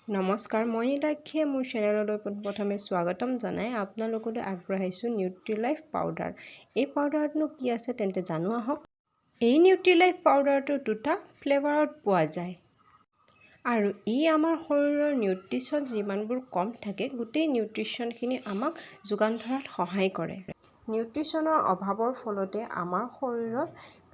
নমস্কাৰ, মই নীলাক্ষীয়ে মোৰ চেনেললৈ পোনপ্ৰথমে স্বাগতম জনাই আপোনালোকলৈ আগবঢ়াইছোঁ নিউট্ৰিলাইফ পাউডাৰ। এই পাউডাৰটোনো কি আছে তেন্তে জানো আহক। এই নিউট্ৰিলাইফ পাউডাৰটো দুটা ফ্লেভাৰত পোৱা যায় আৰু ই আমাৰ শৰীৰৰ নিউট্ৰিশ্যন যিমানবোৰ কম থাকে গোটেই নিউট্ৰিশ্যনখিনি আমাক যোগান ধৰাত সহায় কৰে। নিউট্ৰিশ্যনৰ অভাৱৰ ফলতে আমাৰ শৰীৰৰ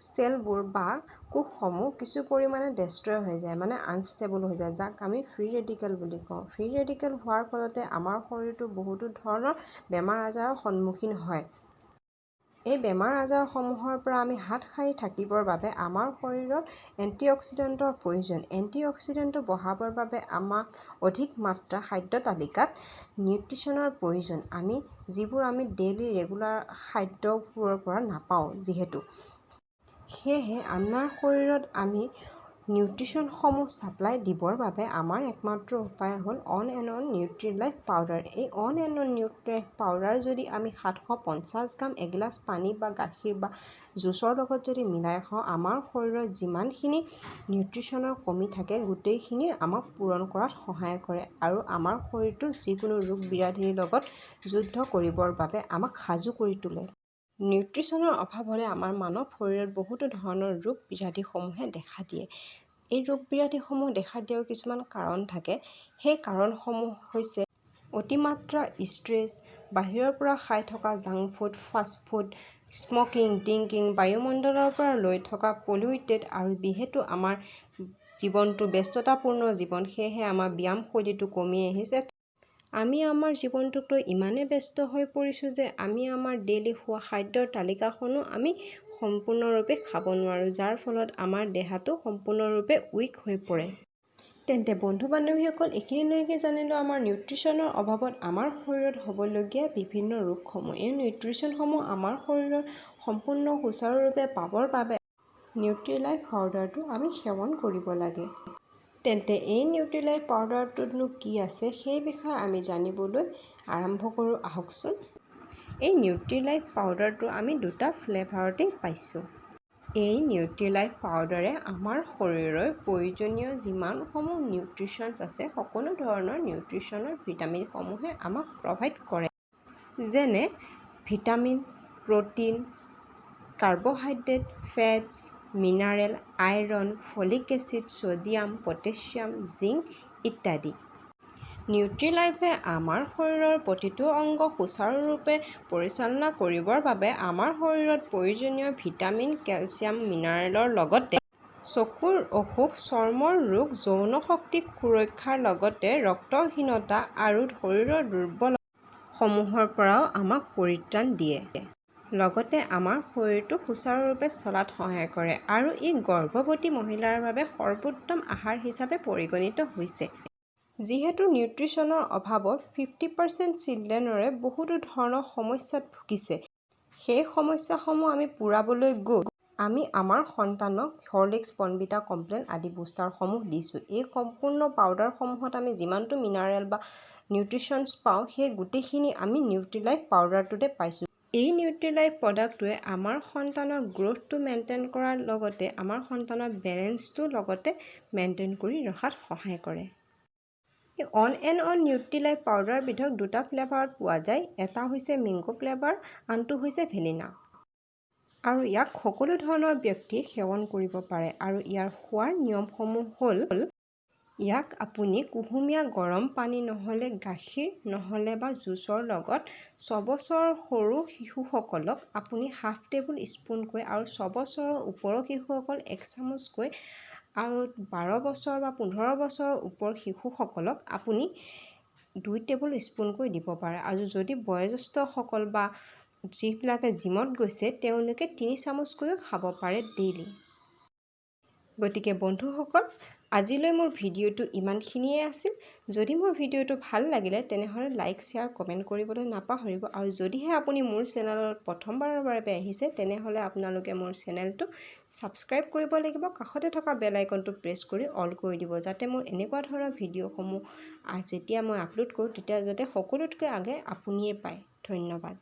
চেলবোৰ বা কোষসমূহ কিছু পৰিমাণে ডেষ্ট্ৰয় হৈ যায়, মানে আনষ্টেবল হৈ যায়, যাক আমি ফ্ৰী ৰেডিকেল বুলি কওঁ। ফ্ৰী ৰেডিকেল হোৱাৰ ফলতে আমাৰ শৰীৰটো বহুতো ধৰণৰ বেমাৰ আজাৰৰ সন্মুখীন হয়। এই বেমাৰ আজাৰসমূহৰ পৰা আমি হাত সাৰি থাকিবৰ বাবে আমাৰ শৰীৰত এণ্টিঅক্সিডেণ্টৰ প্ৰয়োজন। এণ্টিঅক্সিডেণ্টটো বঢ়াবৰ বাবে আমাক অধিক মাত্ৰা খাদ্য তালিকাত নিউট্ৰিশ্যনৰ প্ৰয়োজন, যিবোৰ আমি ডেইলি ৰেগুলাৰ খাদ্যবোৰৰ পৰা নাপাওঁ যিহেতু। সেয়েহে আমাৰ শৰীৰত আমি নিউট্ৰিশ্যনসমূহ ছাপ্লাই দিবৰ বাবে আমাৰ একমাত্ৰ উপায় হ'ল অন এণ্ড অন নিউট্ৰিলাইফ পাউডাৰ। এই অন এণ্ড অন নিউট্ৰিলাইফ পাউডাৰ যদি আমি 750 গ্ৰাম এগিলাচ পানী বা গাখীৰ বা জুচৰ লগত যদি মিলাই খাওঁ, আমাৰ শৰীৰত যিমানখিনি নিউট্ৰিশ্যনৰ কমি থাকে গোটেইখিনি আমাক পূৰণ কৰাত সহায় কৰে আৰু আমাৰ শৰীৰটোৰ যিকোনো ৰোগ ব্যাধিৰ লগত যুদ্ধ কৰিবৰ বাবে আমাক সাজু কৰি তোলে। নিউট্ৰিশ্যনৰ অভাৱ হ'লে আমাৰ মানৱ শৰীৰত বহুতো ধৰণৰ ৰোগ ব্যাধিসমূহে দেখা দিয়ে। এই ৰোগ ব্যাধিসমূহ দেখা দিয়াৰ কিছুমান কাৰণ থাকে। সেই কাৰণসমূহ হৈছে অতিমাত্ৰা ষ্ট্ৰেছ, বাহিৰৰ পৰা খাই থকা junk food, fast food, smoking, drinking, বায়ুমণ্ডলৰ পৰা লৈ থকা পলিউটেড, আৰু যিহেতু আমাৰ জীৱনটো ব্যস্ততাপূৰ্ণ জীৱন, সেয়েহে আমাৰ ব্যায়ামশৈলীটো কমি আহিছে। আমি আমাৰ জীৱনটোক লৈ ইমানেই ব্যস্ত হৈ পৰিছোঁ যে আমি আমাৰ ডেইলি খোৱা খাদ্যৰ তালিকাখনো আমি সম্পূৰ্ণৰূপে খাব নোৱাৰোঁ, যাৰ ফলত আমাৰ দেহাটো সম্পূৰ্ণৰূপে উইক হৈ পৰে। তেন্তে বন্ধু বান্ধৱীসকল, এইখিনিলৈকে জানিলোঁ আমাৰ নিউট্ৰিশ্যনৰ অভাৱত আমাৰ শৰীৰত হ'বলগীয়া বিভিন্ন ৰোগসমূহ। এই নিউট্ৰিশ্যনসমূহ আমাৰ শৰীৰত সম্পূৰ্ণ সুচাৰুৰূপে পাবৰ বাবে নিউট্ৰিলাইফ পাউডাৰটো আমি সেৱন কৰিব লাগে। তেন্তে এই নিউট্ৰিলাইফ পাউডাৰটোতনো কি আছে সেই বিষয়ে আমি জানিবলৈ আৰম্ভ কৰোঁ আহকচোন। এই নিউট্ৰিলাইফ পাউডাৰটো আমি দুটা ফ্লেভাৰতেই পাইছোঁ। এই নিউট্ৰিলাইফ পাউডাৰে আমাৰ শৰীৰৰ প্ৰয়োজনীয় যিমানসমূহ নিউট্ৰিশ্যনছ আছে সকলো ধৰণৰ নিউট্ৰিশ্যনৰ ভিটামিনসমূহে আমাক প্ৰভাইড কৰে, যেনে vitamin, protein, carbohydrate, fates, mineral, iron, folic acid, sodium, potassium, zinc ইত্যাদি। নিউট্ৰিলাইফে আমাৰ শৰীৰৰ প্ৰতিটো অংগ সুচাৰুৰূপে পৰিচালনা কৰিবৰ বাবে আমাৰ শৰীৰত প্ৰয়োজনীয় ভিটামিন, কেলছিয়াম, মিনাৰেলৰ লগতে চকুৰ অসুখ, চৰ্মৰ ৰোগ, যৌন শক্তি সুৰক্ষাৰ লগতে ৰক্তহীনতা আৰু শৰীৰৰ দুৰ্বলতাসমূহৰ পৰাও আমাক পৰিত্ৰাণ দিয়ে। লগতে আমাৰ শৰীৰটো সুচাৰুৰূপে চলাত সহায় কৰে আৰু ই গৰ্ভৱতী মহিলাৰ বাবে সৰ্বোত্তম আহাৰ হিচাপে পৰিগণিত হৈছে। যিহেতু নিউট্ৰিশ্যনৰ অভাৱত 50% চিলড্ৰেনৰে বহুতো ধৰণৰ সমস্যাত ভুগিছে, সেই সমস্যাসমূহ আমি পূৰাবলৈ গৈ আমি আমাৰ সন্তানক হৰলিক্স, বৰ্ণভিটা, কমপ্লেন আদি বুষ্টাৰসমূহ দিছোঁ। এই সম্পূৰ্ণ পাউডাৰসমূহত আমি যিমানটো মিনাৰেল বা নিউট্ৰিশ্যনছ পাওঁ সেই গোটেইখিনি আমি নিউট্ৰিলাইফ পাউডাৰটোতে পাইছোঁ। এই নিউট্ৰিলাইফ প্ৰডাক্টটোৱে আমাৰ সন্তানৰ গ্ৰ'থটো মেইনটেইন কৰাৰ লগতে আমাৰ সন্তানৰ বেলেঞ্চটো লগতে মেইনটেইন কৰি ৰখাত সহায় কৰে। এই অন এণ্ড অন নিউট্ৰিলাইফ পাউডাৰবিধক দুটা ফ্লেভাৰত পোৱা যায়, এটা হৈছে মেংগো ফ্লেভাৰ, আনটো হৈছে ভেনিলা। আৰু ইয়াক সকলো ধৰণৰ ব্যক্তিয়ে সেৱন কৰিব পাৰে আৰু ইয়াৰ খোৱাৰ নিয়মসমূহ হ'ল ইয়াক আপুনি কুহুমীয়া গৰম পানী নহ'লে গাখীৰ নহ'লে বা জুচৰ লগত 6 বছৰৰ সৰু শিশুসকলক আপুনি ½ টেবুল স্পুনকৈ আৰু 6 বছৰৰ ওপৰৰ শিশুসকল 1 চামুচকৈ আৰু 12 বছৰ বা 15 বছৰৰ ওপৰৰ শিশুসকলক আপুনি 2 টেবুল স্পুনকৈ দিব পাৰে। আৰু যদি বয়োজ্যেষ্ঠসকল বা যিবিলাকে জিমত গৈছে তেওঁলোকে 3 চামুচকৈও খাব পাৰে ডেইলি। গতিকে বন্ধুসকল, আজিলৈ মোৰ ভিডিঅ'টো ইমানখিনিয়ে আছিল। যদি মোৰ ভিডিঅ'টো ভাল লাগিলে তেনেহ'লে লাইক, শ্বেয়াৰ, কমেণ্ট কৰিবলৈ নাপাহৰিব। আৰু যদিহে আপুনি মোৰ চেনেলত প্ৰথমবাৰৰ বাবে আহিছে তেনেহ'লে আপোনালোকে মোৰ চেনেলটো ছাবস্ক্ৰাইব কৰিব লাগিব, কাষতে থকা বেল আইকনটো প্ৰেছ কৰি অল কৰি দিব, যাতে মোৰ এনেকুৱা ধৰণৰ ভিডিঅ'সমূহ যেতিয়া মই আপলোড কৰোঁ তেতিয়া যাতে সকলোতকৈ আগে আপুনিয়ে পায়। ধন্যবাদ।